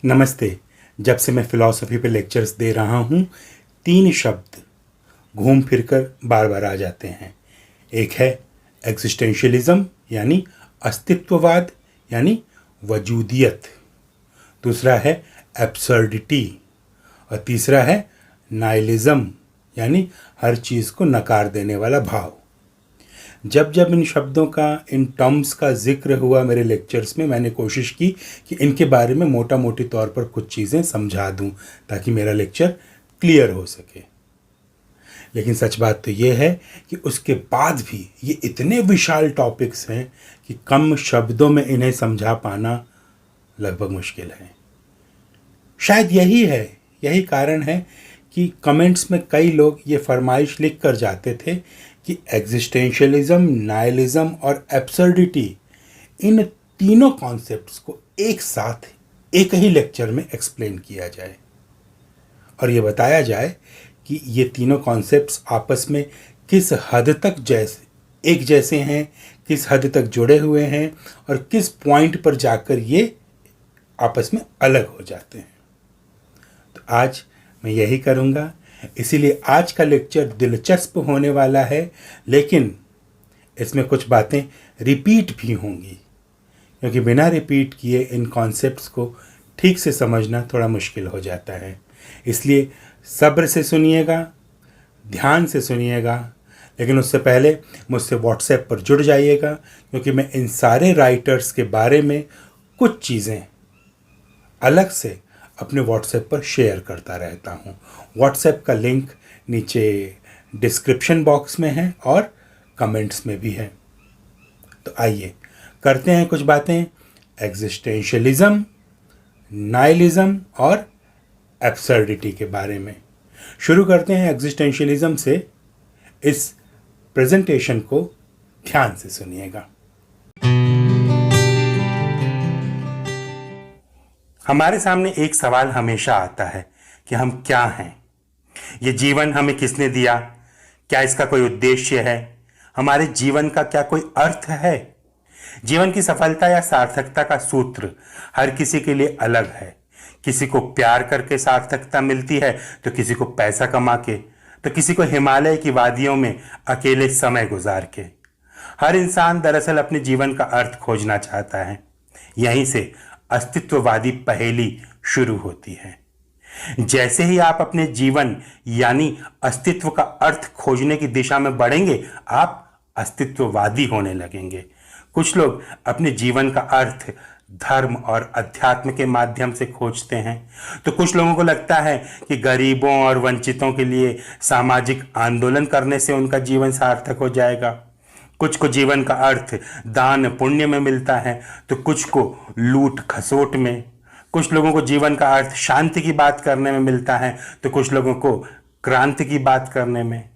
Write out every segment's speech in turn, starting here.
नमस्ते। जब से मैं फ़िलॉसफ़ी पे लेक्चर्स दे रहा हूँ, 3 शब्द घूम फिर कर बार बार आ जाते हैं। एक है एग्जिस्टेंशियलिज्म यानी अस्तित्ववाद यानी वजूदियत। दूसरा है एब्सर्डिटी और तीसरा है नाइलिज्म यानी हर चीज़ को नकार देने वाला भाव। जब जब इन शब्दों का, इन टर्म्स का जिक्र हुआ मेरे लेक्चर्स में, मैंने कोशिश की कि इनके बारे में मोटा मोटी तौर पर कुछ चीज़ें समझा दूं ताकि मेरा लेक्चर क्लियर हो सके। लेकिन सच बात तो ये है कि उसके बाद भी ये इतने विशाल टॉपिक्स हैं कि कम शब्दों में इन्हें समझा पाना लगभग मुश्किल है। शायद यही कारण है कि कमेंट्स में कई लोग ये फरमाइश लिख कर जाते थे कि एग्जिस्टेंशियलिज्म, नाइलिज्म और एब्सर्डिटी, इन तीनों कॉन्सेप्ट्स को एक साथ एक ही लेक्चर में एक्सप्लेन किया जाए और ये बताया जाए कि ये तीनों कॉन्सेप्ट्स आपस में किस हद तक एक जैसे हैं, किस हद तक जुड़े हुए हैं और किस पॉइंट पर जाकर ये आपस में अलग हो जाते हैं। तो आज मैं यही करूँगा। इसीलिए आज का लेक्चर दिलचस्प होने वाला है, लेकिन इसमें कुछ बातें रिपीट भी होंगी, क्योंकि बिना रिपीट किए इन कॉन्सेप्ट्स को ठीक से समझना थोड़ा मुश्किल हो जाता है। इसलिए सब्र से सुनिएगा, ध्यान से सुनिएगा, लेकिन उससे पहले मुझसे व्हाट्सएप पर जुड़ जाइएगा, क्योंकि मैं इन सारे राइटर्स के बारे में कुछ चीज़ें अलग से अपने व्हाट्सएप पर शेयर करता रहता हूँ। व्हाट्सएप का लिंक नीचे डिस्क्रिप्शन बॉक्स में है और कमेंट्स में भी है। तो आइए करते हैं कुछ बातें एग्जिस्टेंशियलिज्म, नाइलिज्म और एब्सर्डिटी के बारे में। शुरू करते हैं एग्जिस्टेंशियलिज्म से। इस प्रेजेंटेशन को ध्यान से सुनिएगा। हमारे सामने एक सवाल हमेशा आता है कि हम क्या हैं? ये जीवन हमें किसने दिया? क्या इसका कोई उद्देश्य है? हमारे जीवन का क्या कोई अर्थ है? जीवन की सफलता या सार्थकता का सूत्र हर किसी के लिए अलग है। किसी को प्यार करके सार्थकता मिलती है, तो किसी को पैसा कमा के, तो किसी को हिमालय की वादियों में अकेले समय गुजार के। हर इंसान दरअसल अपने जीवन का अर्थ खोजना चाहता है। यहीं से अस्तित्ववादी पहेली शुरू होती है। जैसे ही आप अपने जीवन यानी अस्तित्व का अर्थ खोजने की दिशा में बढ़ेंगे, आप अस्तित्ववादी होने लगेंगे। कुछ लोग अपने जीवन का अर्थ धर्म और अध्यात्म के माध्यम से खोजते हैं, तो कुछ लोगों को लगता है कि गरीबों और वंचितों के लिए सामाजिक आंदोलन करने से उनका जीवन सार्थक हो जाएगा। कुछ को जीवन का अर्थ दान पुण्य में मिलता है, तो कुछ को लूट खसोट में। कुछ लोगों को जीवन का अर्थ शांति की बात करने में मिलता है, तो कुछ लोगों को क्रांति की बात करने में।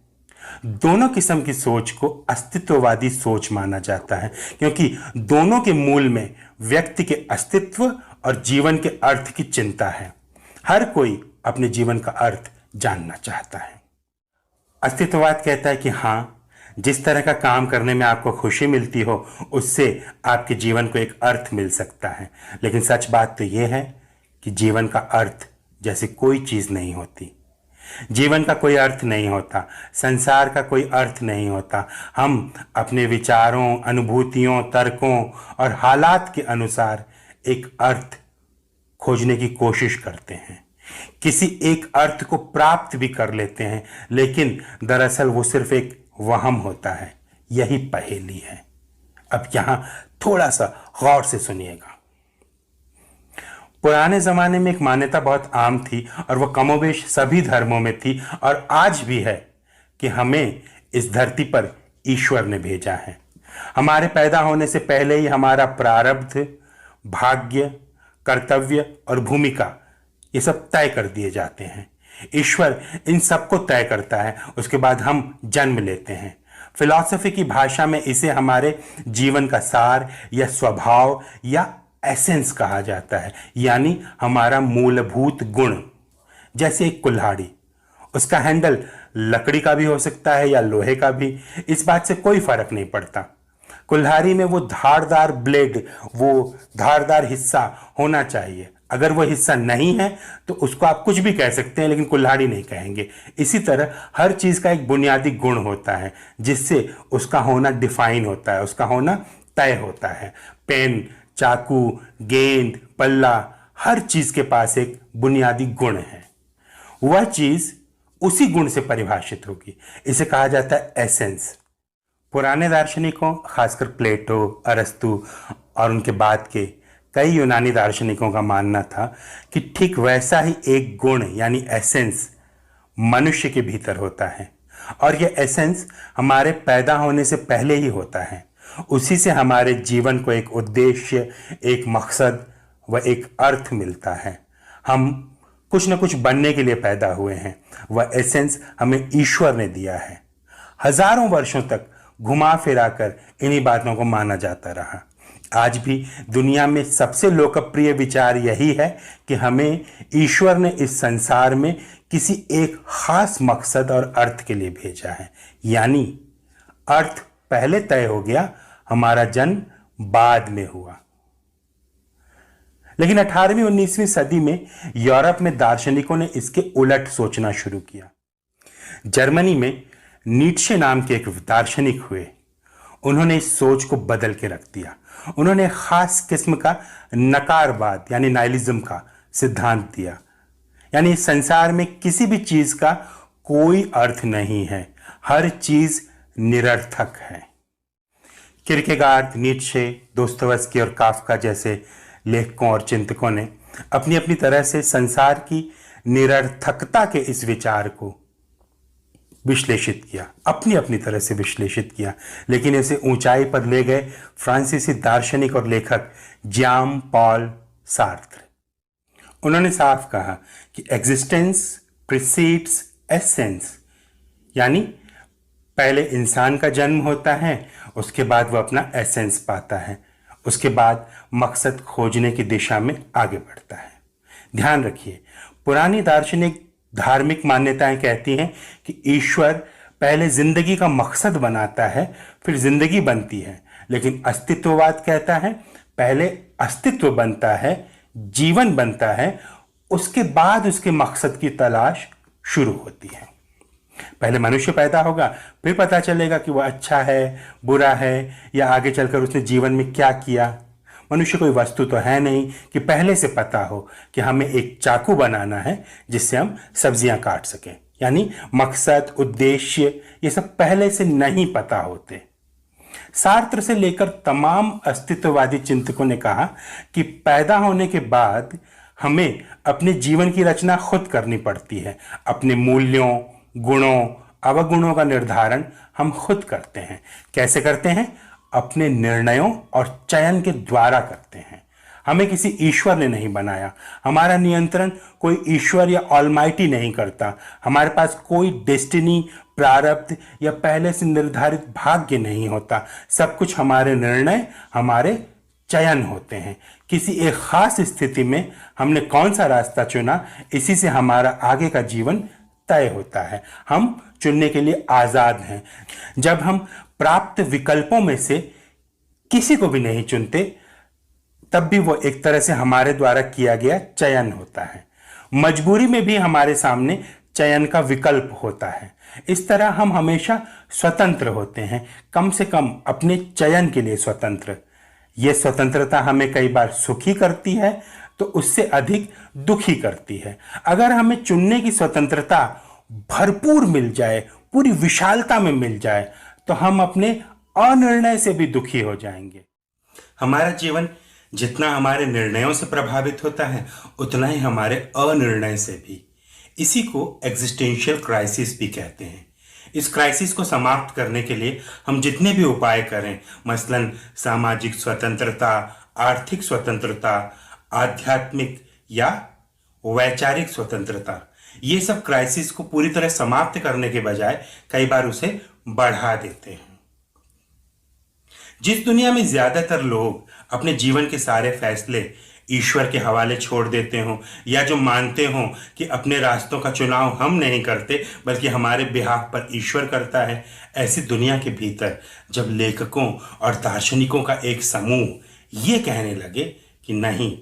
दोनों किस्म की सोच को अस्तित्ववादी सोच माना जाता है, क्योंकि दोनों के मूल में व्यक्ति के अस्तित्व और जीवन के अर्थ की चिंता है। हर कोई अपने जीवन का अर्थ जानना चाहता है। अस्तित्ववाद कहता है कि हाँ, जिस तरह का काम करने में आपको खुशी मिलती हो, उससे आपके जीवन को एक अर्थ मिल सकता है। लेकिन सच बात तो यह है कि जीवन का अर्थ जैसे कोई चीज़ नहीं होती। जीवन का कोई अर्थ नहीं होता, संसार का कोई अर्थ नहीं होता। हम अपने विचारों, अनुभूतियों, तर्कों और हालात के अनुसार एक अर्थ खोजने की कोशिश करते हैं। किसी एक अर्थ को प्राप्त भी कर लेते हैं, लेकिन दरअसल वो सिर्फ एक वहम होता है। यही पहेली है। अब यहां थोड़ा सा गौर से सुनिएगा। पुराने जमाने में एक मान्यता बहुत आम थी और वह कमोबेश सभी धर्मों में थी और आज भी है कि हमें इस धरती पर ईश्वर ने भेजा है। हमारे पैदा होने से पहले ही हमारा प्रारब्ध, भाग्य, कर्तव्य और भूमिका ये सब तय कर दिए जाते हैं। ईश्वर इन सबको तय करता है, उसके बाद हम जन्म लेते हैं। फिलॉसफी की भाषा में इसे हमारे जीवन का सार या स्वभाव या एसेंस कहा जाता है, यानी हमारा मूलभूत गुण। जैसे एक कुल्हाड़ी, उसका हैंडल लकड़ी का भी हो सकता है या लोहे का भी, इस बात से कोई फर्क नहीं पड़ता। कुल्हाड़ी में वो धारदार ब्लेड, वो धारदार हिस्सा होना चाहिए। अगर वो हिस्सा नहीं है तो उसको आप कुछ भी कह सकते हैं, लेकिन कुल्हाड़ी नहीं कहेंगे। इसी तरह हर चीज का एक बुनियादी गुण होता है जिससे उसका होना डिफाइन होता है, उसका होना तय होता है। पेन, चाकू, गेंद, बल्ला, हर चीज के पास एक बुनियादी गुण है। वह चीज उसी गुण से परिभाषित होगी। इसे कहा जाता है एसेंस। पुराने दार्शनिकों, खासकर प्लेटो, अरस्तु और उनके बाद के कई यूनानी दार्शनिकों का मानना था कि ठीक वैसा ही एक गुण यानी एसेंस मनुष्य के भीतर होता है, और यह एसेंस हमारे पैदा होने से पहले ही होता है। उसी से हमारे जीवन को एक उद्देश्य, एक मकसद व एक अर्थ मिलता है। हम कुछ न कुछ बनने के लिए पैदा हुए हैं। वह एसेंस हमें ईश्वर ने दिया है। हजारों वर्षों तक घुमा फिरा कर इन्हीं बातों को माना जाता रहा। आज भी दुनिया में सबसे लोकप्रिय विचार यही है कि हमें ईश्वर ने इस संसार में किसी एक खास मकसद और अर्थ के लिए भेजा है, यानी अर्थ पहले तय हो गया, हमारा जन्म बाद में हुआ। लेकिन 18वीं 19वीं सदी में यूरोप में दार्शनिकों ने इसके उलट सोचना शुरू किया। जर्मनी में नीत्शे नाम के एक दार्शनिक हुए। उन्होंने इस सोच को बदल के रख दिया। उन्होंने खास किस्म का नकारवाद यानी नाइलिज्म का सिद्धांत दिया, यानी इस संसार में किसी भी चीज का कोई अर्थ नहीं है, हर चीज निरर्थक है। किरकेगार्ड, नीत्शे, दोस्तोयेव्स्की और काफ्का जैसे लेखकों और चिंतकों ने अपनी अपनी तरह से संसार की निरर्थकता के इस विचार को विश्लेषित किया, अपनी अपनी तरह से विश्लेषित किया। लेकिन इसे ऊंचाई पर ले गए फ्रांसीसी दार्शनिक और लेखक ज्याम पॉल सार्त्र। उन्होंने साफ कहा कि एग्जिस्टेंस प्रीसीड्स एसेंस, यानी पहले इंसान का जन्म होता है, उसके बाद वह अपना एसेंस पाता है, उसके बाद मकसद खोजने की दिशा में आगे बढ़ता है। ध्यान रखिए, पुरानी दार्शनिक धार्मिक मान्यताएं कहती हैं कि ईश्वर पहले जिंदगी का मकसद बनाता है, फिर जिंदगी बनती है। लेकिन अस्तित्ववाद कहता है पहले अस्तित्व बनता है, जीवन बनता है, उसके बाद उसके मकसद की तलाश शुरू होती है। पहले मनुष्य पैदा होगा, फिर पता चलेगा कि वह अच्छा है, बुरा है, या आगे चलकर उसने जीवन में क्या किया। मनुष्य कोई वस्तु तो है नहीं कि पहले से पता हो कि हमें एक चाकू बनाना है जिससे हम सब्जियां काट सकें। यानी मकसद, उद्देश्य, ये सब पहले से नहीं पता होते। सार्त्र से लेकर तमाम अस्तित्ववादी चिंतकों ने कहा कि पैदा होने के बाद हमें अपने जीवन की रचना खुद करनी पड़ती है। अपने मूल्यों, गुणों, अवगुणों का निर्धारण हम खुद करते हैं। कैसे करते हैं? अपने निर्णयों और चयन के द्वारा करते हैं। हमें किसी ईश्वर ने नहीं बनाया, हमारा नियंत्रण कोई ईश्वर या ऑलमाइटी नहीं करता, हमारे पास कोई डेस्टिनी, प्रारब्ध या पहले से निर्धारित भाग्य नहीं होता। सब कुछ हमारे निर्णय, हमारे चयन होते हैं। किसी एक खास स्थिति में हमने कौन सा रास्ता चुना, इसी से हमारा आगे का जीवन तय होता है। हम चुनने के लिए आजाद हैं। जब हम प्राप्त विकल्पों में से किसी को भी नहीं चुनते, तब भी वो एक तरह से हमारे द्वारा किया गया चयन होता है। मजबूरी में भी हमारे सामने चयन का विकल्प होता है। इस तरह हम हमेशा स्वतंत्र होते हैं, कम से कम अपने चयन के लिए स्वतंत्र। यह स्वतंत्रता हमें कई बार सुखी करती है तो उससे अधिक दुखी करती है। अगर हमें चुनने की स्वतंत्रता भरपूर मिल जाए, पूरी विशालता में मिल जाए, तो हम अपने अनिर्णय से भी दुखी हो जाएंगे। हमारा जीवन जितना हमारे निर्णयों से प्रभावित होता है, उतना ही हमारे अनिर्णय से भी। इसी को एग्जिस्टेंशियल क्राइसिस भी कहते हैं। इस क्राइसिस को समाप्त करने के लिए हम जितने भी उपाय करें, मसलन सामाजिक स्वतंत्रता, आर्थिक स्वतंत्रता, आध्यात्मिक या वैचारिक स्वतंत्रता, ये सब क्राइसिस को पूरी तरह समाप्त करने के बजाय कई बार उसे बढ़ा देते हैं। जिस दुनिया में ज्यादातर लोग अपने जीवन के सारे फैसले ईश्वर के हवाले छोड़ देते हों, या जो मानते हों कि अपने रास्तों का चुनाव हम नहीं करते बल्कि हमारे बिहाफ पर ईश्वर करता है, ऐसी दुनिया के भीतर जब लेखकों और दार्शनिकों का एक समूह ये कहने लगे कि नहीं,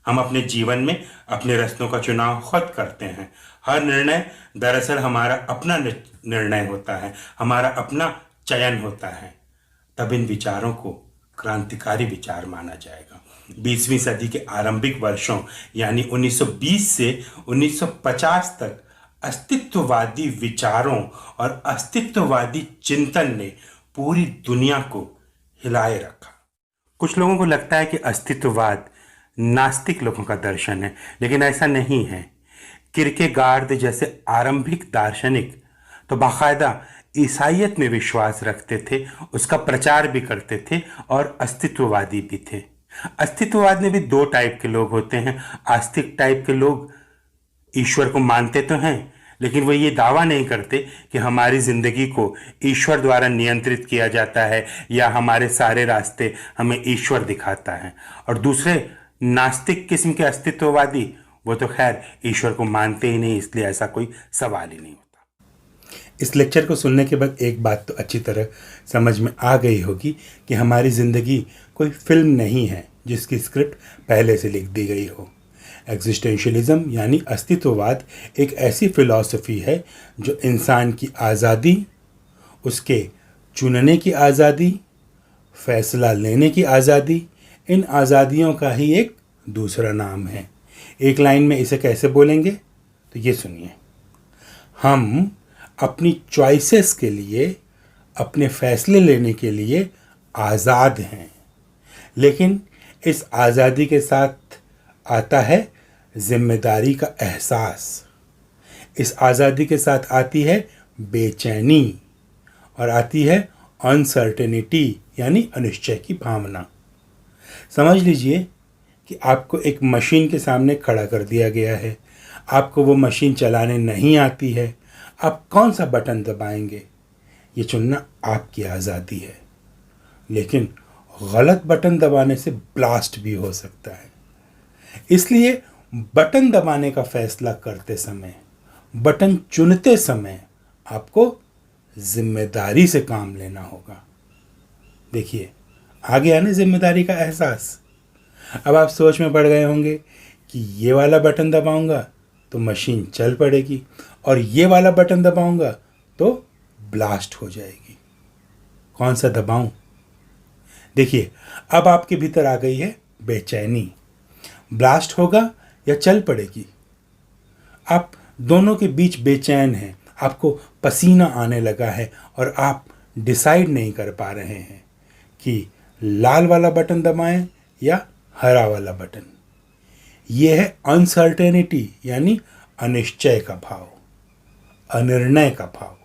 हम अपने जीवन में अपने रास्तों का चुनाव खुद करते हैं। हर निर्णय दरअसल हमारा अपना निर्णय होता है, हमारा अपना चयन होता है। तब इन विचारों को क्रांतिकारी विचार माना जाएगा। 20वीं सदी के आरंभिक वर्षों यानी 1920 से 1950 तक अस्तित्ववादी विचारों और अस्तित्ववादी चिंतन ने पूरी दुनिया को हिलाए रखा। कुछ लोगों को लगता है कि अस्तित्ववाद नास्तिक लोगों का दर्शन है, लेकिन ऐसा नहीं है। किरकेगार्द जैसे आरंभिक दार्शनिक तो बाकायदा ईसाइयत में विश्वास रखते थे, उसका प्रचार भी करते थे और अस्तित्ववादी भी थे। अस्तित्ववाद में भी दो टाइप के लोग होते हैं। आस्तिक टाइप के लोग ईश्वर को मानते तो हैं, लेकिन वो ये दावा नहीं करते कि हमारी जिंदगी को ईश्वर द्वारा नियंत्रित किया जाता है या हमारे सारे रास्ते हमें ईश्वर दिखाता है। और दूसरे नास्तिक किस्म के अस्तित्ववादी, वो तो खैर ईश्वर को मानते ही नहीं, इसलिए ऐसा कोई सवाल ही नहीं होता। इस लेक्चर को सुनने के बाद एक बात तो अच्छी तरह समझ में आ गई होगी कि हमारी ज़िंदगी कोई फिल्म नहीं है जिसकी स्क्रिप्ट पहले से लिख दी गई हो। एग्जिस्टेंशियलिज्म यानी अस्तित्ववाद एक ऐसी फिलॉसफी है जो इंसान की आज़ादी, उसके चुनने की आज़ादी, फैसला लेने की आज़ादी, इन आज़ादियों का ही एक दूसरा नाम है। एक लाइन में इसे कैसे बोलेंगे तो ये सुनिए। हम अपनी चॉइसेस के लिए, अपने फैसले लेने के लिए आज़ाद हैं, लेकिन इस आज़ादी के साथ आता है जिम्मेदारी का एहसास। इस आज़ादी के साथ आती है बेचैनी और आती है अनसर्टेनिटी यानी अनिश्चय की भावना। समझ लीजिए कि आपको एक मशीन के सामने खड़ा कर दिया गया है, आपको वो मशीन चलाने नहीं आती है, आप कौन सा बटन दबाएंगे ये चुनना आपकी आज़ादी है, लेकिन गलत बटन दबाने से ब्लास्ट भी हो सकता है। इसलिए बटन दबाने का फैसला करते समय, बटन चुनते समय आपको जिम्मेदारी से काम लेना होगा। देखिए, आ गया ना जिम्मेदारी का एहसास। अब आप सोच में पड़ गए होंगे कि ये वाला बटन दबाऊंगा तो मशीन चल पड़ेगी और ये वाला बटन दबाऊंगा तो ब्लास्ट हो जाएगी। कौन सा दबाऊं? देखिए, अब आपके भीतर आ गई है बेचैनी। ब्लास्ट होगा या चल पड़ेगी? आप दोनों के बीच बेचैन हैं, आपको पसीना आने लगा है और आप डिसाइड नहीं कर पा रहे हैं कि लाल वाला बटन दबाएं या हरा वाला बटन। यह है अनसर्टेनिटी यानी अनिश्चय का भाव, अनिर्णय का भाव।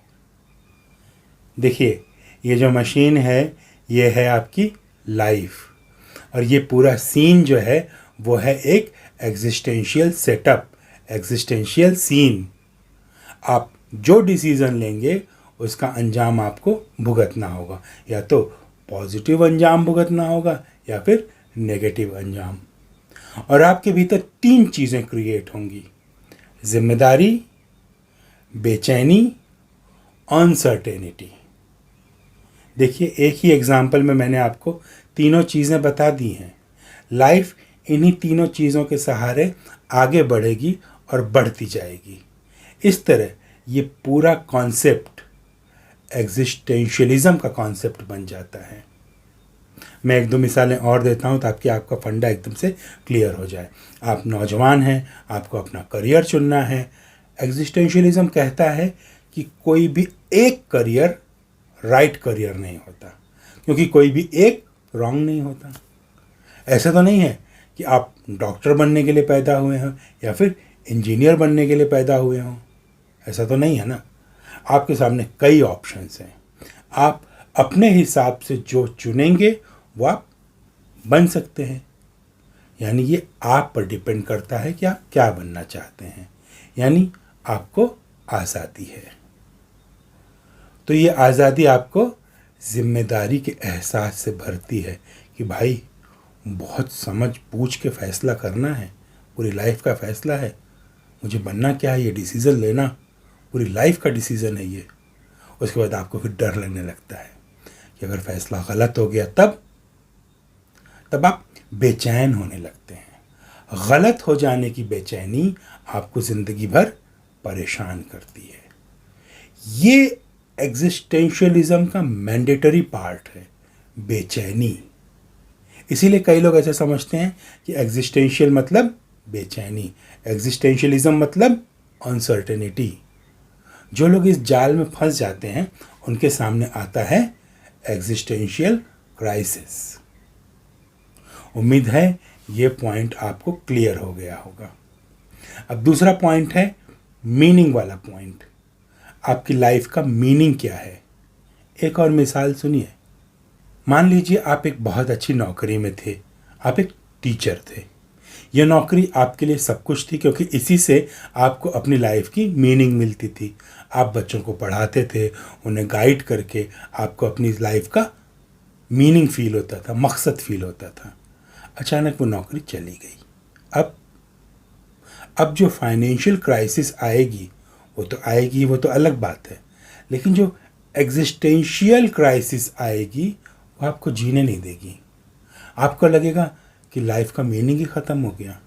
देखिए, ये जो मशीन है ये है आपकी लाइफ, और ये पूरा सीन जो है वो है एक एग्जिस्टेंशियल सेटअप, एग्जिस्टेंशियल सीन। आप जो डिसीज़न लेंगे उसका अंजाम आपको भुगतना होगा, या तो पॉजिटिव अंजाम भुगतना होगा या फिर नेगेटिव अंजाम। और आपके भीतर 3 चीज़ें क्रिएट होंगी: जिम्मेदारी, बेचैनी, अनसर्टेनिटी। देखिए, एक ही एग्जाम्पल में मैंने आपको तीनों चीज़ें बता दी हैं। लाइफ इन्हीं तीनों चीज़ों के सहारे आगे बढ़ेगी और बढ़ती जाएगी। इस तरह ये पूरा कॉन्सेप्ट एग्जिस्टेंशियलिज्म का कॉन्सेप्ट बन जाता है। मैं 1-2 मिसालें और देता हूँ ताकि आपका फंडा एकदम से क्लियर हो जाए। आप नौजवान हैं, आपको अपना करियर चुनना है। एग्जिस्टेंशियलिज्म कहता है कि कोई भी एक करियर राइट करियर नहीं होता, क्योंकि कोई भी एक रॉन्ग नहीं होता। ऐसा तो नहीं है कि आप डॉक्टर बनने के लिए पैदा हुए हों या फिर इंजीनियर बनने के लिए पैदा हुए हों, ऐसा तो नहीं है ना। आपके सामने कई ऑप्शंस हैं, आप अपने हिसाब से जो चुनेंगे वो आप बन सकते हैं। यानी ये आप पर डिपेंड करता है कि आप क्या बनना चाहते हैं, यानी आपको आज़ादी है। तो ये आज़ादी आपको जिम्मेदारी के एहसास से भरती है कि भाई बहुत समझ बूझ के फ़ैसला करना है, पूरी लाइफ का फ़ैसला है, मुझे बनना क्या है, ये डिसीज़न लेना पूरी लाइफ का डिसीज़न है ये। उसके बाद आपको फिर डर लगने लगता है कि अगर फ़ैसला गलत हो गया तब आप बेचैन होने लगते हैं। गलत हो जाने की बेचैनी आपको ज़िंदगी भर परेशान करती है। ये एग्जिस्टेंशियलिज्म का मैंडेटरी पार्ट है, बेचैनी। इसीलिए कई लोग ऐसे समझते हैं कि एग्जिस्टेंशियल मतलब बेचैनी, एग्जिस्टेंशियलिज्म मतलब अनसर्टेनिटी। जो लोग इस जाल में फंस जाते हैं उनके सामने आता है एग्जिस्टेंशियल क्राइसिस। उम्मीद है ये पॉइंट आपको क्लियर हो गया होगा। अब दूसरा पॉइंट है मीनिंग वाला पॉइंट। आपकी लाइफ का मीनिंग क्या है? एक और मिसाल सुनिए। मान लीजिए आप एक बहुत अच्छी नौकरी में थे, आप एक टीचर थे। यह नौकरी आपके लिए सब कुछ थी क्योंकि इसी से आपको अपनी लाइफ की मीनिंग मिलती थी। आप बच्चों को पढ़ाते थे, उन्हें गाइड करके आपको अपनी लाइफ का मीनिंग फील होता था, मकसद फील होता था। अचानक वो नौकरी चली गई। अब जो फाइनेंशियल क्राइसिस आएगी वो तो आएगी, वो तो अलग बात है, लेकिन जो एग्जिस्टेंशियल क्राइसिस आएगी वो आपको जीने नहीं देगी। आपको लगेगा कि लाइफ का मीनिंग ही ख़त्म हो गया,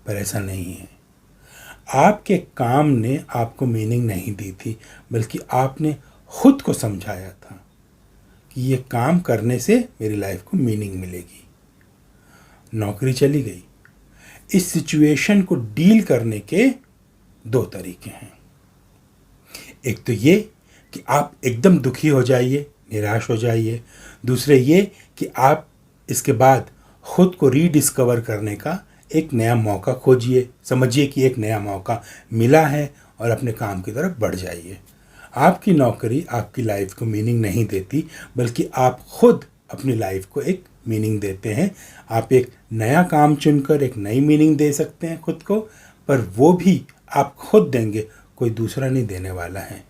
पर ऐसा नहीं है। आपके काम ने आपको मीनिंग नहीं दी थी, बल्कि आपने खुद को समझाया था कि ये काम करने से मेरी लाइफ को मीनिंग मिलेगी। नौकरी चली गई। इस सिचुएशन को डील करने के दो तरीके हैं। एक तो ये कि आप एकदम दुखी हो जाइए, निराश हो जाइए। दूसरे ये कि आप इसके बाद खुद को रीडिस्कवर करने का एक नया मौका खोजिए। समझिए कि एक नया मौका मिला है और अपने काम की तरफ बढ़ जाइए। आपकी नौकरी आपकी लाइफ को मीनिंग नहीं देती, बल्कि आप खुद अपनी लाइफ को एक मीनिंग देते हैं। आप एक नया काम चुनकर एक नई मीनिंग दे सकते हैं खुद को, पर वो भी आप खुद देंगे, कोई दूसरा नहीं देने वाला है।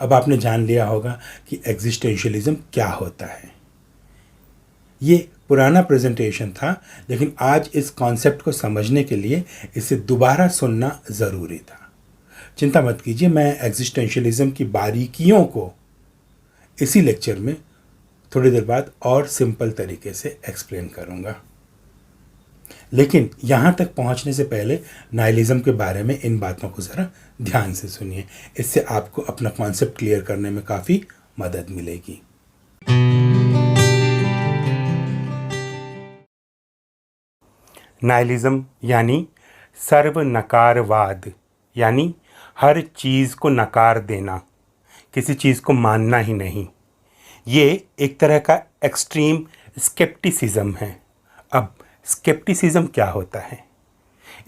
अब आपने जान लिया होगा कि एग्जिस्टेंशियलिज्म क्या होता है। ये पुराना प्रेजेंटेशन था, लेकिन आज इस कॉन्सेप्ट को समझने के लिए इसे दोबारा सुनना ज़रूरी था। चिंता मत कीजिए, मैं एग्जिस्टेंशियलिज्म की बारीकियों को इसी लेक्चर में थोड़ी देर बाद और सिंपल तरीके से एक्सप्लेन करूँगा। लेकिन यहाँ तक पहुँचने से पहले नाइलिज्म के बारे में इन बातों को ज़रा ध्यान से सुनिए। इससे आपको अपना कॉन्सेप्ट क्लियर करने में काफ़ी मदद मिलेगी। नाइलिज्म यानी सर्व नकारवाद, यानी हर चीज़ को नकार देना, किसी चीज़ को मानना ही नहीं। ये एक तरह का एक्सट्रीम स्केप्टिसिज्म है। अब स्केप्टिसिज्म क्या होता है?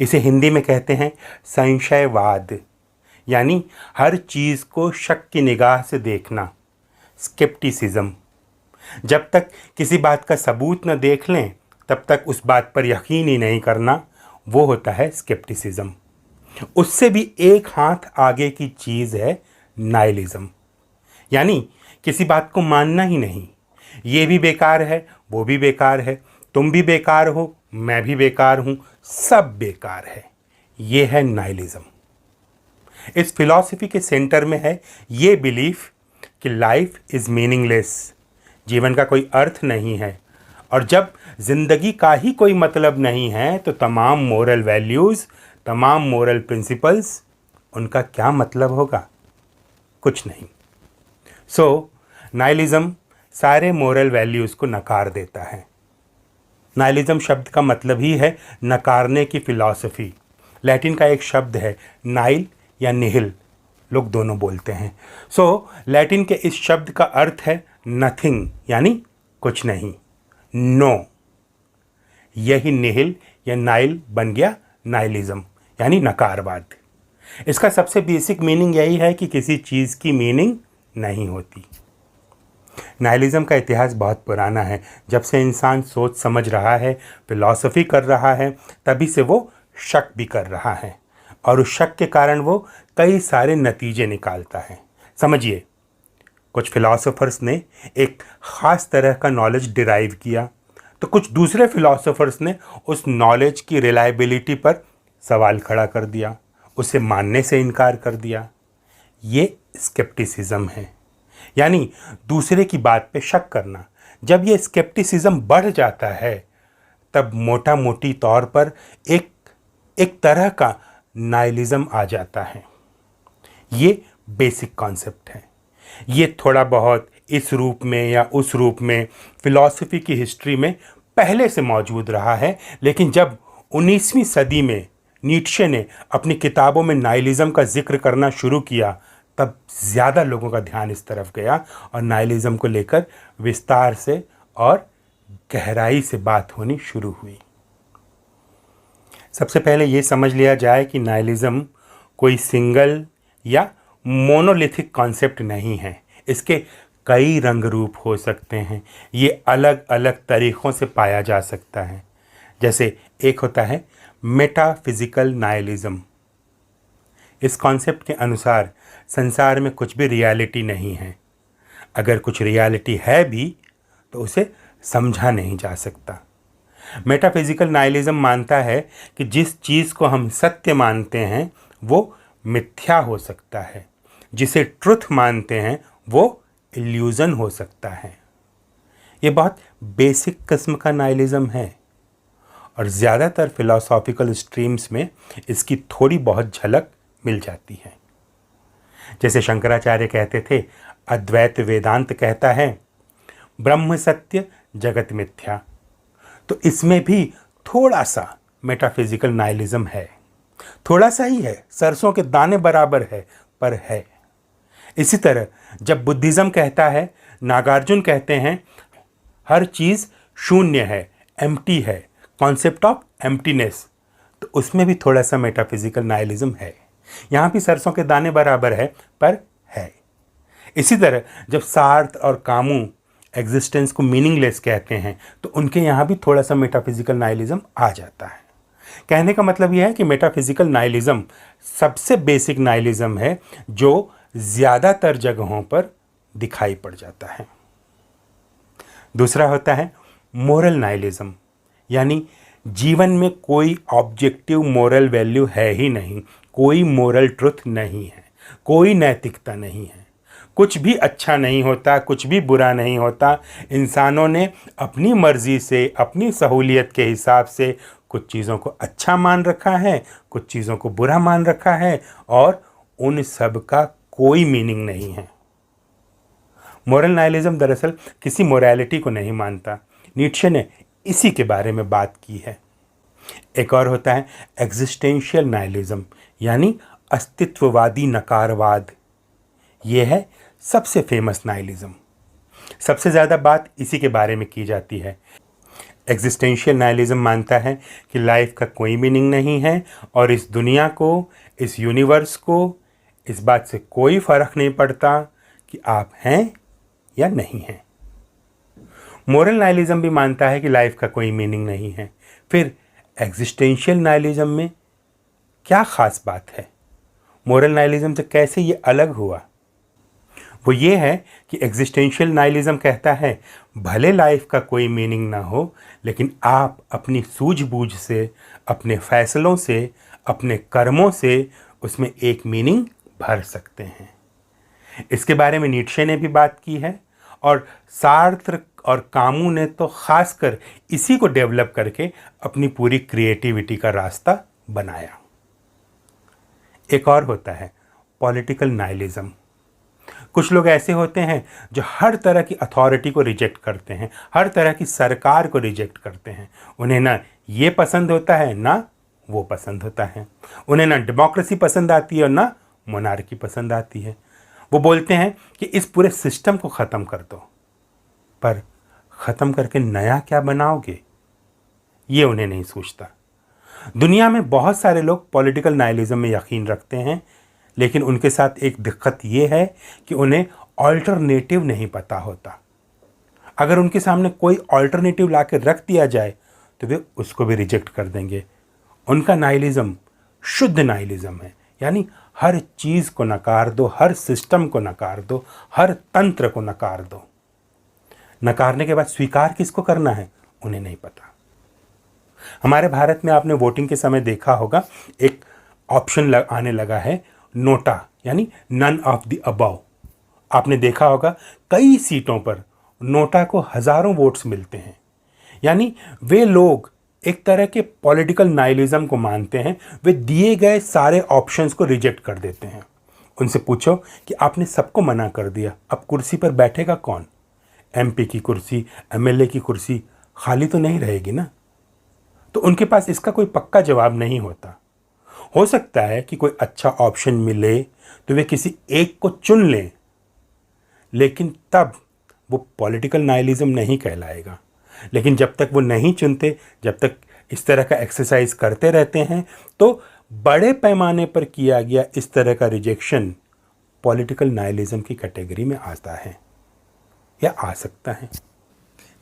इसे हिंदी में कहते हैं संशयवाद, यानी हर चीज़ को शक की निगाह से देखना, स्केप्टिसिज्म। जब तक किसी बात का सबूत न देख लें तब तक उस बात पर यकीन ही नहीं करना, वो होता है स्केप्टिसिज्म। उससे भी एक हाथ आगे की चीज़ है नाइलिज्म, यानी किसी बात को मानना ही नहीं। ये भी बेकार है, वो भी बेकार है, तुम भी बेकार हो, मैं भी बेकार हूँ, सब बेकार है। ये है नाइलिज्म। इस फिलॉसफी के सेंटर में है ये बिलीफ कि लाइफ इज़ मीनिंगलेस, जीवन का कोई अर्थ नहीं है। और जब ज़िंदगी का ही कोई मतलब नहीं है तो तमाम मोरल वैल्यूज़, तमाम मोरल प्रिंसिपल्स, उनका क्या मतलब होगा? कुछ नहीं। सो नाइलिज्म सारे मोरल वैल्यूज़ को नकार देता है। नाइलिज्म शब्द का मतलब ही है नकारने की फ़िलॉसफी। लैटिन का एक शब्द है नाइल या निहिल, लोग दोनों बोलते हैं। लैटिन के इस शब्द का अर्थ है नथिंग, यानी कुछ नहीं, नो। यही निहिल या नाइल बन गया नाइलिज्म, यानी नकारवाद। इसका सबसे बेसिक मीनिंग यही है कि किसी चीज़ की मीनिंग नहीं होती। नाइलिज्म का इतिहास बहुत पुराना है। जब से इंसान सोच समझ रहा है, फिलॉसफी कर रहा है, तभी से वो शक भी कर रहा है, और उस शक के कारण वो कई सारे नतीजे निकालता है। समझिए, कुछ फिलॉसफर्स ने एक ख़ास तरह का नॉलेज डिराइव किया, तो कुछ दूसरे फिलॉसफर्स ने उस नॉलेज की रिलायबिलिटी पर सवाल खड़ा कर दिया, उसे मानने से इनकार कर दिया। ये स्केप्टिसिज्म है, यानी दूसरे की बात पे शक करना। जब ये स्केप्टिसिज्म बढ़ जाता है तब मोटा मोटी तौर पर एक एक तरह का नाइलिज्म आ जाता है। ये बेसिक कॉन्सेप्ट है। ये थोड़ा बहुत इस रूप में या उस रूप में फिलॉसफी की हिस्ट्री में पहले से मौजूद रहा है, लेकिन जब 19वीं सदी में नीट्शे ने अपनी किताबों में नाइलिज्म का जिक्र करना शुरू किया, तब ज़्यादा लोगों का ध्यान इस तरफ गया और नाइलिज्म को लेकर विस्तार से और गहराई से बात होनी शुरू हुई। सबसे पहले ये समझ लिया जाए कि नाइलिज्म कोई सिंगल या मोनोलिथिक कॉन्सेप्ट नहीं है। इसके कई रंग रूप हो सकते हैं। ये अलग अलग तरीक़ों से पाया जा सकता है। जैसे एक होता है मेटाफिजिकल नाइलिज्म। इस कॉन्सेप्ट के अनुसार संसार में कुछ भी रियलिटी नहीं है। अगर कुछ रियलिटी है भी तो उसे समझा नहीं जा सकता। मेटाफिजिकल नाइलिज्म मानता है कि जिस चीज़ को हम सत्य मानते हैं वो मिथ्या हो सकता है, जिसे ट्रुथ मानते हैं वो इल्यूज़न हो सकता है। ये बहुत बेसिक किस्म का नाइलिज्म है और ज़्यादातर फिलोसॉफिकल स्ट्रीम्स में इसकी थोड़ी बहुत झलक मिल जाती है। जैसे शंकराचार्य कहते थे, अद्वैत वेदांत कहता है ब्रह्म सत्य जगत मिथ्या। तो इसमें भी थोड़ा सा मेटाफिजिकल नाइलिज्म है। थोड़ा सा ही है, सरसों के दाने बराबर है, पर है। इसी तरह जब बुद्धिज़्म कहता है, नागार्जुन कहते हैं हर चीज़ शून्य है, एम्प्टी है, कॉन्सेप्ट ऑफ एम्प्टीनेस, तो उसमें भी थोड़ा सा मेटाफिजिकल नाइलिज्म है। यहाँ भी सरसों के दाने बराबर है, पर है। इसी तरह जब सार्थ और कामू एग्जिस्टेंस को मीनिंगलेस कहते हैं, तो उनके यहाँ भी थोड़ा सा मेटाफिजिकल नाइलिज्म आ जाता है। कहने का मतलब यह है कि मेटाफिजिकल नाइलिज्म सबसे बेसिक नाइलिज्म है जो ज़्यादातर जगहों पर दिखाई पड़ जाता है। दूसरा होता है मोरल नाइलिज्म, यानी जीवन में कोई ऑब्जेक्टिव मोरल वैल्यू है ही नहीं, कोई मोरल ट्रुथ नहीं है, कोई नैतिकता नहीं है, कुछ भी अच्छा नहीं होता, कुछ भी बुरा नहीं होता। इंसानों ने अपनी मर्ज़ी से, अपनी सहूलियत के हिसाब से कुछ चीज़ों को अच्छा मान रखा है, कुछ चीज़ों को बुरा मान रखा है और उन सब का कोई मीनिंग नहीं है। मोरल नाइलिज्म दरअसल किसी मोरालिटी को नहीं मानता। नीट्शे ने इसी के बारे में बात की है। एक और होता है एग्जिस्टेंशियल नाइलिज्म, यानी अस्तित्ववादी नकारवाद। ये है सबसे फेमस नाइलिज्म। सबसे ज़्यादा बात इसी के बारे में की जाती है। एग्जिस्टेंशियल नाइलिज्म मानता है कि लाइफ का कोई मीनिंग नहीं है और इस दुनिया को, इस यूनिवर्स को इस बात से कोई फ़र्क नहीं पड़ता कि आप हैं या नहीं हैं। मोरल नाइलिज्म भी मानता है कि लाइफ का कोई मीनिंग नहीं है। फिर एग्जिस्टेंशियल नाइलिज्म में क्या ख़ास बात है? मोरल नाइलिज्म से कैसे ये अलग हुआ? वो ये है कि एग्जिस्टेंशियल नाइलिज्म कहता है भले लाइफ का कोई मीनिंग ना हो, लेकिन आप अपनी सूझबूझ से, अपने फैसलों से, अपने कर्मों से उसमें एक मीनिंग भर सकते हैं। इसके बारे में नीट्शे ने भी बात की है और सार्त्र और कामू ने तो खासकर इसी को डेवलप करके अपनी पूरी क्रिएटिविटी का रास्ता बनाया। एक और होता है पॉलिटिकल नाइलिज्म। कुछ लोग ऐसे होते हैं जो हर तरह की अथॉरिटी को रिजेक्ट करते हैं, हर तरह की सरकार को रिजेक्ट करते हैं। उन्हें ना ये पसंद होता है ना वो पसंद होता है। उन्हें ना डेमोक्रेसी पसंद आती है और ना मोनार्की पसंद आती है। वो बोलते हैं कि इस पूरे सिस्टम को ख़त्म कर दो, पर ख़त्म करके नया क्या बनाओगे, ये उन्हें नहीं सूझता। दुनिया में बहुत सारे लोग पॉलिटिकल नाइलिज्म में यकीन रखते हैं, लेकिन उनके साथ एक दिक्कत ये है कि उन्हें ऑल्टरनेटिव नहीं पता होता। अगर उनके सामने कोई ऑल्टरनेटिव ला के रख दिया जाए तो वे उसको भी रिजेक्ट कर देंगे। उनका नाइलिज्म शुद्ध नाइलिज्म है, यानी हर चीज़ को नकार दो, हर सिस्टम को नकार दो, हर तंत्र को नकार दो। नकारने के बाद स्वीकार किसको करना है उन्हें नहीं पता। हमारे भारत में आपने वोटिंग के समय देखा होगा, एक ऑप्शन आने लगा है नोटा, यानी नन ऑफ द अबव। आपने देखा होगा कई सीटों पर नोटा को हज़ारों वोट्स मिलते हैं। यानी वे लोग एक तरह के पॉलिटिकल नाइलिज्म को मानते हैं। वे दिए गए सारे ऑप्शंस को रिजेक्ट कर देते हैं। उनसे पूछो कि आपने सबको मना कर दिया, अब कुर्सी पर बैठेगा कौन? एमपी की कुर्सी, एमएलए की कुर्सी खाली तो नहीं रहेगी ना। तो उनके पास इसका कोई पक्का जवाब नहीं होता। हो सकता है कि कोई अच्छा ऑप्शन मिले तो वे किसी एक को चुन लें, लेकिन तब वो पॉलिटिकल नाइलिज्म नहीं कहलाएगा। लेकिन जब तक वो नहीं चुनते, जब तक इस तरह का एक्सरसाइज करते रहते हैं, तो बड़े पैमाने पर किया गया इस तरह का रिजेक्शन पॉलिटिकल नाइलिज्म की कैटेगरी में आता है या आ सकता है।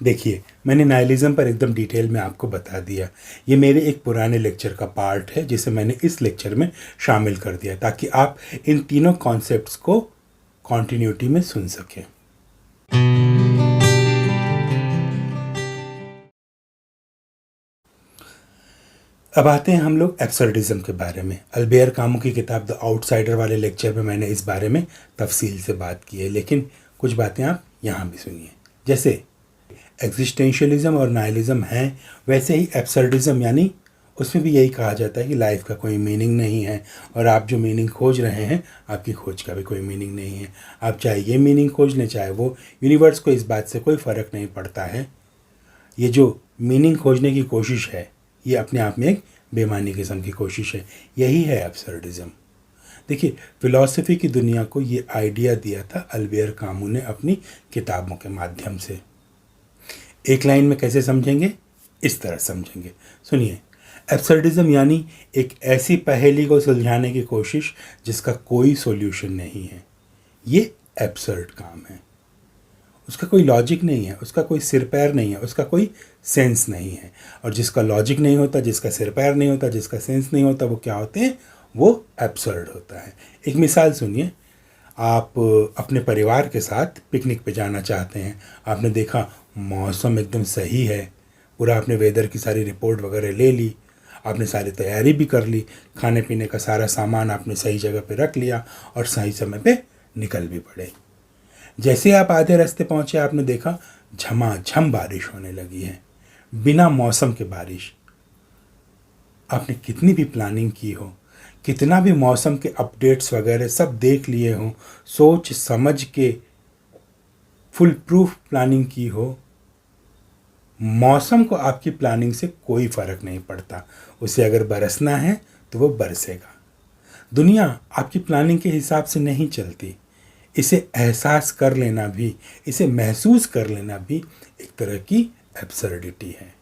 देखिए, मैंने नाइलिज्म पर एकदम डिटेल में आपको बता दिया। ये मेरे एक पुराने लेक्चर का पार्ट है जिसे मैंने इस लेक्चर में शामिल कर दिया ताकि आप इन तीनों कॉन्सेप्ट्स को कॉन्टिन्यूटी में सुन सकें। अब आते हैं हम लोग एब्सर्डिज्म के बारे में। अल्बेयर कामू की किताब द आउटसाइडर वाले लेक्चर में मैंने इस बारे में तफसील से बात की है, लेकिन कुछ बातें आप यहाँ भी सुनिए। जैसे एग्जिस्टेंशियलिज्म और नाइलिज्म हैं, वैसे ही एब्सर्डिज्म यानी उसमें भी यही कहा जाता है कि लाइफ का कोई मीनिंग नहीं है और आप जो मीनिंग खोज रहे हैं आपकी खोज का भी कोई मीनिंग नहीं है। आप चाहे ये मीनिंग खोज लें चाहे वो, यूनिवर्स को इस बात से कोई फ़र्क नहीं पड़ता है। ये जो मीनिंग खोजने की कोशिश है ये अपने आप में एक बेमानी किस्म की कोशिश है। यही है एब्सर्डिज्म। देखिए, फ़िलॉसफी की दुनिया को ये आइडिया दिया था अल्बेयर कामू ने अपनी किताबों के माध्यम से। एक लाइन में कैसे समझेंगे? इस तरह समझेंगे, सुनिए। एब्सर्डिज्म यानी एक ऐसी पहेली को सुलझाने की कोशिश जिसका कोई सॉल्यूशन नहीं है। ये एब्सर्ड काम है। उसका कोई लॉजिक नहीं है, उसका कोई सिर पैर नहीं है, उसका कोई सेंस नहीं है। और जिसका लॉजिक नहीं होता, जिसका सिर पैर नहीं होता, जिसका सेंस नहीं होता, वो क्या होते हैं? वो एब्सर्ड होता है। एक मिसाल सुनिए। आप अपने परिवार के साथ पिकनिक पे जाना चाहते हैं। आपने देखा मौसम एकदम सही है, पूरा आपने वेदर की सारी रिपोर्ट वगैरह ले ली, आपने सारी तैयारी भी कर ली, खाने पीने का सारा सामान आपने सही जगह पे रख लिया और सही समय पे निकल भी पड़े। जैसे आप आधे रास्ते पहुंचे, आपने देखा झमाझम बारिश होने लगी है, बिना मौसम के बारिश। आपने कितनी भी प्लानिंग की हो, कितना भी मौसम के अपडेट्स वगैरह सब देख लिए हों, सोच समझ के फुल प्रूफ प्लानिंग की हो, मौसम को आपकी प्लानिंग से कोई फ़र्क नहीं पड़ता। उसे अगर बरसना है तो वो बरसेगा। दुनिया आपकी प्लानिंग के हिसाब से नहीं चलती। इसे एहसास कर लेना भी, इसे महसूस कर लेना भी एक तरह की एब्सर्डिटी है।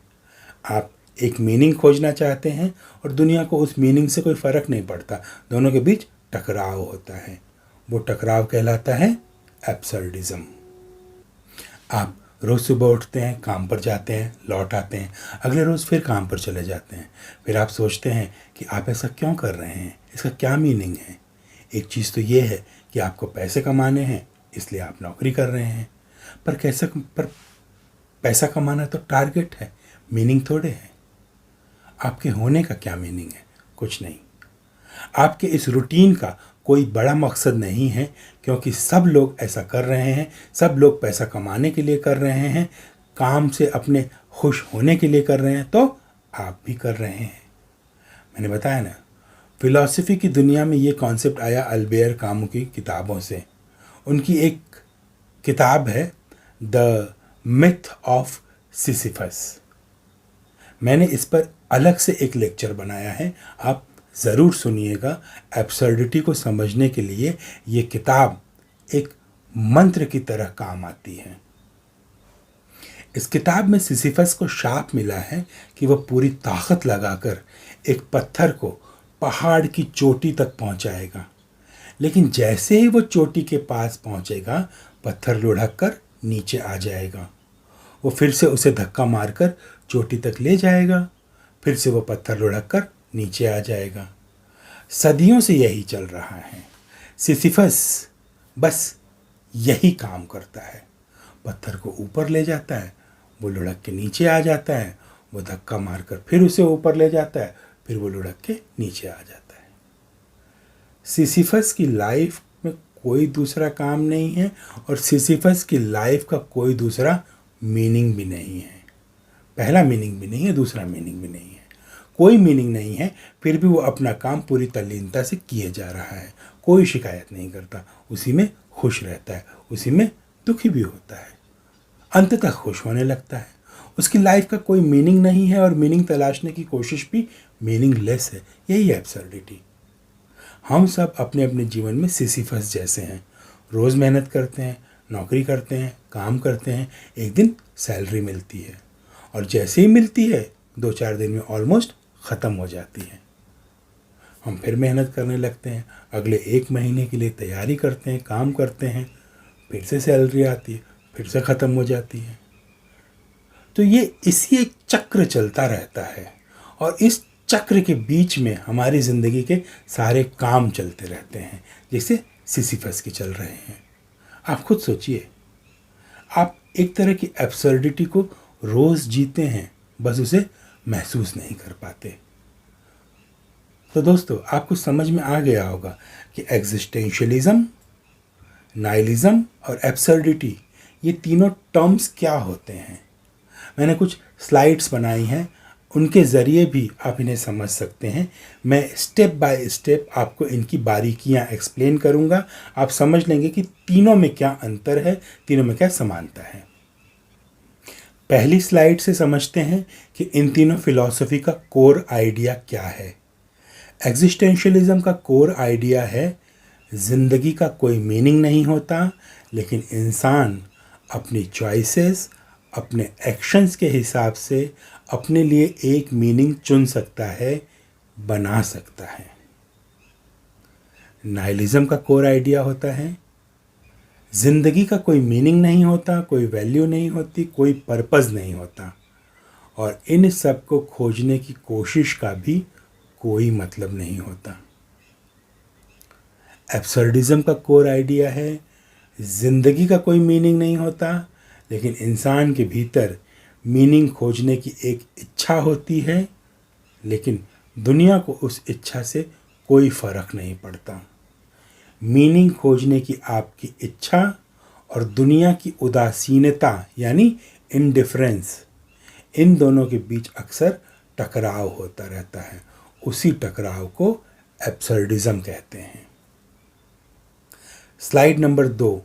आप एक मीनिंग खोजना चाहते हैं और दुनिया को उस मीनिंग से कोई फ़र्क नहीं पड़ता, दोनों के बीच टकराव होता है। वो टकराव कहलाता है एब्सर्डिज्म। आप रोज़ सुबह उठते हैं, काम पर जाते हैं, लौट आते हैं, अगले रोज़ फिर काम पर चले जाते हैं। फिर आप सोचते हैं कि आप ऐसा क्यों कर रहे हैं, इसका क्या मीनिंग है। एक चीज़ तो ये है कि आपको पैसे कमाने हैं, इसलिए आप नौकरी कर रहे हैं। पर पैसा कमाना तो टारगेट है, मीनिंग थोड़े है। आपके होने का क्या मीनिंग है? कुछ नहीं। आपके इस रूटीन का कोई बड़ा मकसद नहीं है, क्योंकि सब लोग ऐसा कर रहे हैं, सब लोग पैसा कमाने के लिए कर रहे हैं, काम से अपने खुश होने के लिए कर रहे हैं, तो आप भी कर रहे हैं। मैंने बताया ना, फ़िलॉसफी की दुनिया में ये कॉन्सेप्ट आया अल्बेयर कामू की किताबों से। उनकी एक किताब है द मिथ ऑफ सिसिफस। मैंने इस पर अलग से एक लेक्चर बनाया है, आप ज़रूर सुनिएगा। एब्सर्डिटी को समझने के लिए ये किताब एक मंत्र की तरह काम आती है। इस किताब में सिसिफस को शाप मिला है कि वह पूरी ताकत लगाकर एक पत्थर को पहाड़ की चोटी तक पहुंचाएगा, लेकिन जैसे ही वो चोटी के पास पहुंचेगा, पत्थर लुढ़क कर नीचे आ जाएगा। वो फिर से उसे धक्का मारकर चोटी तक ले जाएगा, फिर से वो पत्थर लुढ़क कर नीचे आ जाएगा। सदियों से यही चल रहा है। सिसिफस बस यही काम करता है। पत्थर को ऊपर ले जाता है, वो लुढ़क के नीचे आ जाता है, वो धक्का मारकर फिर उसे ऊपर ले जाता है, फिर वो लुढ़क के नीचे आ जाता है। सिसिफस की लाइफ में कोई दूसरा काम नहीं है और सिसिफस की लाइफ का कोई दूसरा मीनिंग भी नहीं है। पहला मीनिंग भी नहीं है, दूसरा मीनिंग भी नहीं है, कोई मीनिंग नहीं है, फिर भी वो अपना काम पूरी तल्लीनता से किए जा रहा है, कोई शिकायत नहीं करता, उसी में खुश रहता है, उसी में दुखी भी होता है, अंत तक खुश होने लगता है। उसकी लाइफ का कोई मीनिंग नहीं है और मीनिंग तलाशने की कोशिश भी मीनिंगलेस है। यही है एब्सर्डिटी। हम सब अपने अपने जीवन में सिसिफस जैसे हैं, रोज़ मेहनत करते हैं, नौकरी करते हैं, काम करते हैं, एक दिन सैलरी मिलती है और जैसे ही मिलती है 2-4 दिन में ऑलमोस्ट ख़त्म हो जाती है। हम फिर मेहनत करने लगते हैं, अगले 1 महीने के लिए तैयारी करते हैं, काम करते हैं, फिर से सैलरी आती है, फिर से ख़त्म हो जाती है। तो ये इसी एक चक्र चलता रहता है और इस चक्र के बीच में हमारी ज़िंदगी के सारे काम चलते रहते हैं, जैसे सिसिफस के चल रहे हैं। आप खुद सोचिए, आप एक तरह की एब्सर्डिटी को रोज़ जीते हैं, बस उसे महसूस नहीं कर पाते। तो दोस्तों, आपको समझ में आ गया होगा कि एग्जिस्टेंशियलिज्म, नाइलिज्म और एब्सर्डिटी, ये तीनों टर्म्स क्या होते हैं। मैंने कुछ स्लाइड्स बनाई हैं, उनके ज़रिए भी आप इन्हें समझ सकते हैं। मैं स्टेप बाय स्टेप आपको इनकी बारीकियां एक्सप्लेन करूंगा, आप समझ लेंगे कि तीनों में क्या अंतर है, तीनों में क्या समानता है। पहली स्लाइड से समझते हैं कि इन तीनों फिलॉसफी का कोर आइडिया क्या है। एग्जिस्टेंशियलिज्म का कोर आइडिया है, ज़िंदगी का कोई मीनिंग नहीं होता, लेकिन इंसान अपनी चॉइसेस, अपने एक्शंस के हिसाब से अपने लिए एक मीनिंग चुन सकता है, बना सकता है। नाइलिज्म का कोर आइडिया होता है, ज़िंदगी का कोई मीनिंग नहीं होता, कोई वैल्यू नहीं होती, कोई पर्पस नहीं होता और इन सब को खोजने की कोशिश का भी कोई मतलब नहीं होता। एब्सर्डिज्म का कोर आइडिया है, ज़िंदगी का कोई मीनिंग नहीं होता, लेकिन इंसान के भीतर मीनिंग खोजने की एक इच्छा होती है, लेकिन दुनिया को उस इच्छा से कोई फ़र्क नहीं पड़ता। मीनिंग खोजने की आपकी इच्छा और दुनिया की उदासीनता यानी इंडिफरेंस, इन दोनों के बीच अक्सर टकराव होता रहता है। उसी टकराव को एब्सर्डिज्म कहते हैं। Slide number 2,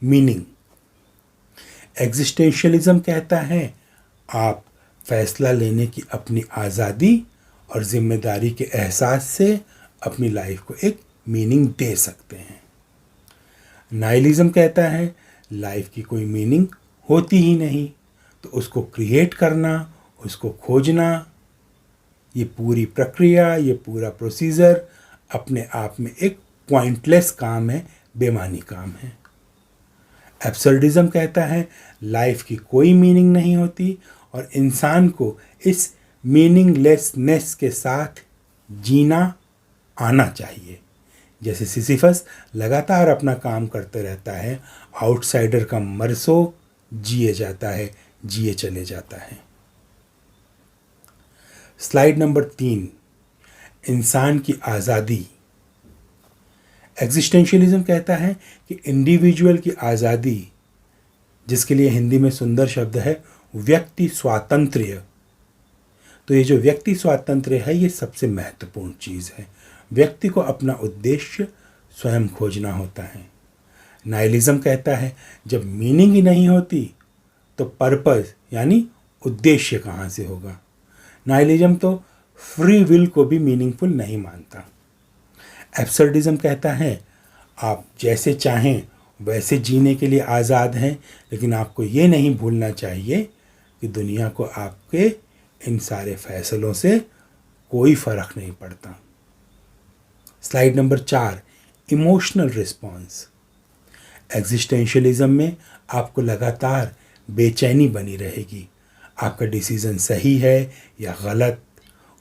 meaning. एग्जिस्टेंशियलिज्म कहता है आप फैसला लेने की अपनी आज़ादी और जिम्मेदारी के एहसास से अपनी लाइफ को एक मीनिंग दे सकते हैं। नाइलिज्म कहता है लाइफ की कोई मीनिंग होती ही नहीं, तो उसको क्रिएट करना, उसको खोजना, ये पूरी प्रक्रिया, ये पूरा प्रोसीजर अपने आप में एक पॉइंटलेस काम है, बेमानी काम है। एब्सर्डिज्म कहता है लाइफ की कोई मीनिंग नहीं होती और इंसान को इस मीनिंगलेसनेस के साथ जीना आना चाहिए। जैसे सिसिफस लगातार अपना काम करते रहता है, आउटसाइडर का मरसो जिए जाता है, जिए चले जाता है। स्लाइड नंबर 3, इंसान की आज़ादी। एग्जिस्टेंशियलिज्म कहता है कि इंडिविजुअल की आज़ादी, जिसके लिए हिंदी में सुंदर शब्द है व्यक्ति स्वातंत्र्य, तो ये जो व्यक्ति स्वातंत्र्य है ये सबसे महत्वपूर्ण चीज़ है। व्यक्ति को अपना उद्देश्य स्वयं खोजना होता है। नाइलिज्म कहता है जब मीनिंग ही नहीं होती तो पर्पस यानी उद्देश्य कहाँ से होगा। नाइलिज्म तो फ्री विल को भी मीनिंगफुल नहीं मानता। एब्सर्डिज्म कहता है आप जैसे चाहें वैसे जीने के लिए आज़ाद हैं, लेकिन आपको ये नहीं भूलना चाहिए कि दुनिया को आपके इन सारे फैसलों से कोई फ़र्क नहीं पड़ता। Slide number 4, emotional response. Existentialism में आपको लगातार बेचैनी बनी रहेगी, आपका डिसीज़न सही है या गलत,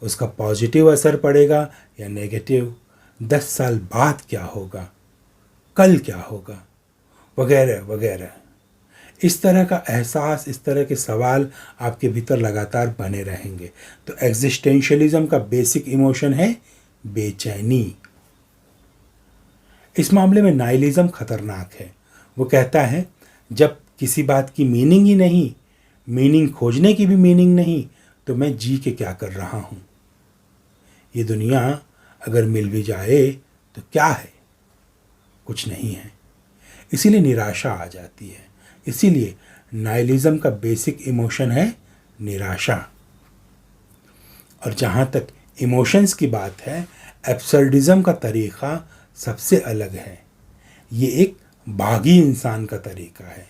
उसका पॉजिटिव असर पड़ेगा या नेगेटिव, 10 साल बाद क्या होगा, कल क्या होगा, वगैरह वगैरह। इस तरह का एहसास, इस तरह के सवाल आपके भीतर लगातार बने रहेंगे। तो एग्जिस्टेंशियलिज्म का बेसिक इमोशन है बेचैनी। इस मामले में नाइलिज्म खतरनाक है। वो कहता है जब किसी बात की मीनिंग ही नहीं, मीनिंग खोजने की भी मीनिंग नहीं तो मैं जी के क्या कर रहा हूँ। ये दुनिया अगर मिल भी जाए तो क्या है, कुछ नहीं है। इसीलिए निराशा आ जाती है। इसीलिए नाइलिज्म का बेसिक इमोशन है निराशा। और जहाँ तक इमोशंस की बात है, एब्सर्डिज्म का तरीक़ा सबसे अलग है। ये एक बागी इंसान का तरीक़ा है।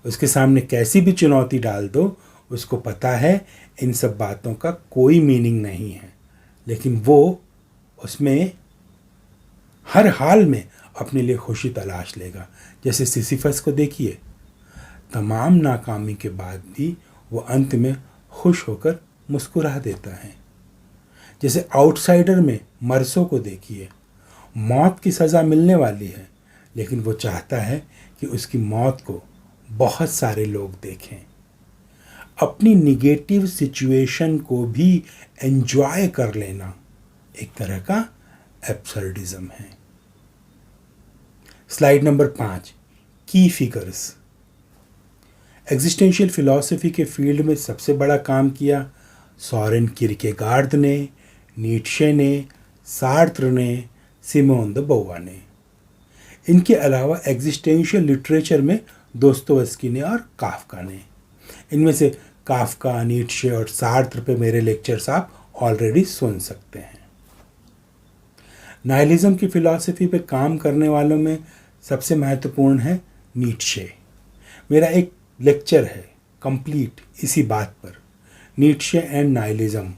उसके सामने कैसी भी चुनौती डाल दो, उसको पता है इन सब बातों का कोई मीनिंग नहीं है, लेकिन वो उसमें हर हाल में अपने लिए खुशी तलाश लेगा। जैसे सिसिफस को देखिए, तमाम नाकामी के बाद भी वो अंत में खुश होकर मुस्कुरा देता है। जैसे आउटसाइडर में मरसो को देखिए, मौत की सज़ा मिलने वाली है, लेकिन वो चाहता है कि उसकी मौत को बहुत सारे लोग देखें। अपनी निगेटिव सिचुएशन को भी एंजॉय कर लेना एक तरह का एब्सर्डिज्म है। स्लाइड नंबर 5, की फिगर्स। एग्जिस्टेंशियल फिलॉसफी के फील्ड में सबसे बड़ा काम किया सोरेन किरकेगार्द ने, नीट्शे ने, सार्त्र ने, सिमोन द बोवा ने। इनके अलावा एग्जिस्टेंशियल लिटरेचर में दोस्तोवस्की ने और काफ्का ने। इनमें से काफ्का, नीट्शे और सार्त्र पे मेरे लेक्चर्स आप ऑलरेडी सुन सकते हैं। नाइलिज्म की फ़िलॉसफी पे काम करने वालों में सबसे महत्वपूर्ण है नीट्शे। मेरा एक लेक्चर है कंप्लीट इसी बात पर, नीट्शे एंड नाइलिज्म।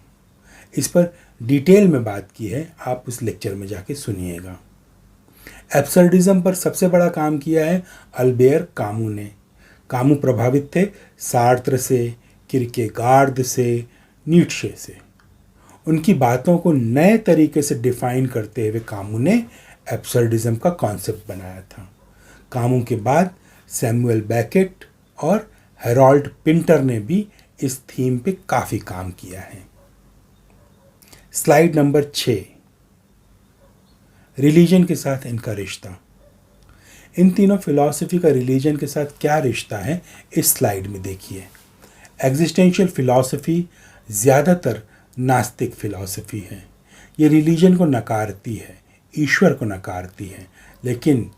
इस पर डिटेल में बात की है, आप उस लेक्चर में जाके सुनिएगा। एब्सर्डिज्म पर सबसे बड़ा काम किया है अल्बेर कामू ने। कामू प्रभावित थे सार्त्र से, किरकेगार्द से, नीट्शे से। उनकी बातों को नए तरीके से डिफाइन करते हुए कामू ने एब्सर्डिज्म का कॉन्सेप्ट बनाया था। कामू के बाद सैमुअल बेकेट और हेरोल्ड पिंटर ने भी इस थीम पे काफ़ी काम किया है। स्लाइड नंबर 6, रिलीजन के साथ इनका रिश्ता। इन तीनों फिलॉसफी का रिलीजन के साथ क्या रिश्ता है, इस स्लाइड में देखिए। एग्जिस्टेंशियल फिलॉसफी ज़्यादातर नास्तिक फिलॉसफी है। ये रिलीजन को नकारती है, ईश्वर को नकारती है। लेकिन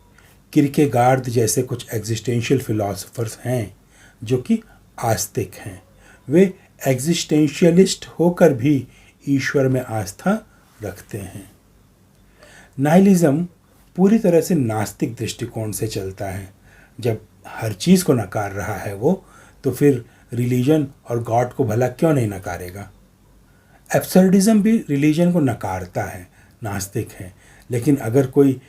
किरकेगार्द जैसे कुछ एग्जिस्टेंशियल फिलॉसफर्स हैं जो कि आस्तिक हैं। वे एग्जिस्टेंशियलिस्ट होकर भी ईश्वर में आस्था रखते हैं। नाइलिज्म पूरी तरह से नास्तिक दृष्टिकोण से चलता है। जब हर चीज़ को नकार रहा है वो, तो फिर रिलीजन और गॉड को भला क्यों नहीं नकारेगा। एब्सर्डिज्म भी रिलीजन को नकारता है, नास्तिक है। लेकिन अगर कोई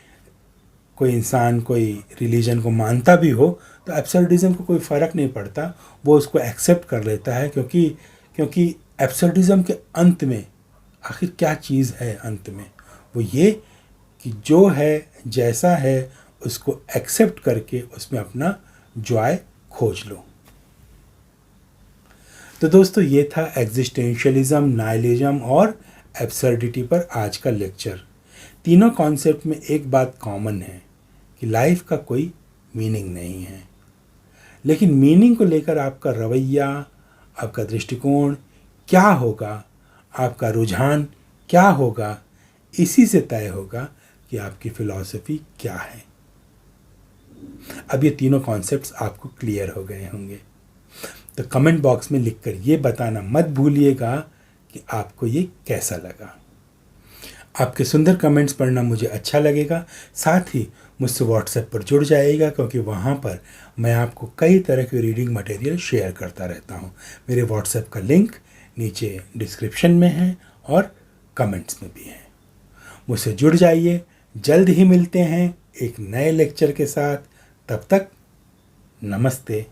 इंसान कोई रिलीजन को मानता भी हो तो एब्सर्डिज्म को कोई फ़र्क नहीं पड़ता, वो उसको एक्सेप्ट कर लेता है। क्योंकि एब्सर्डिज्म के अंत में आखिर क्या चीज़ है, अंत में वो ये कि जो है जैसा है उसको एक्सेप्ट करके उसमें अपना जॉय खोज लो। तो दोस्तों, ये था एग्जिस्टेंशियलिज्म, नाइलिज्म और एब्सर्डिटी पर आज का लेक्चर। तीनों कॉन्सेप्ट में एक बात कॉमन है कि लाइफ का कोई मीनिंग नहीं है। लेकिन मीनिंग को लेकर आपका रवैया, आपका दृष्टिकोण क्या होगा, आपका रुझान क्या होगा, इसी से तय होगा कि आपकी फ़िलॉसफी क्या है। अब ये तीनों कॉन्सेप्ट्स आपको क्लियर हो गए होंगे। तो कमेंट बॉक्स में लिखकर ये बताना मत भूलिएगा कि आपको ये कैसा लगा। आपके सुंदर कमेंट्स पढ़ना मुझे अच्छा लगेगा। साथ ही मुझसे व्हाट्सएप पर जुड़ जाइएगा, क्योंकि वहाँ पर मैं आपको कई तरह के रीडिंग मटेरियल शेयर करता रहता हूँ। मेरे व्हाट्सएप का लिंक नीचे डिस्क्रिप्शन में है और कमेंट्स में भी है। मुझसे जुड़ जाइए। जल्द ही मिलते हैं एक नए लेक्चर के साथ। तब तक नमस्ते।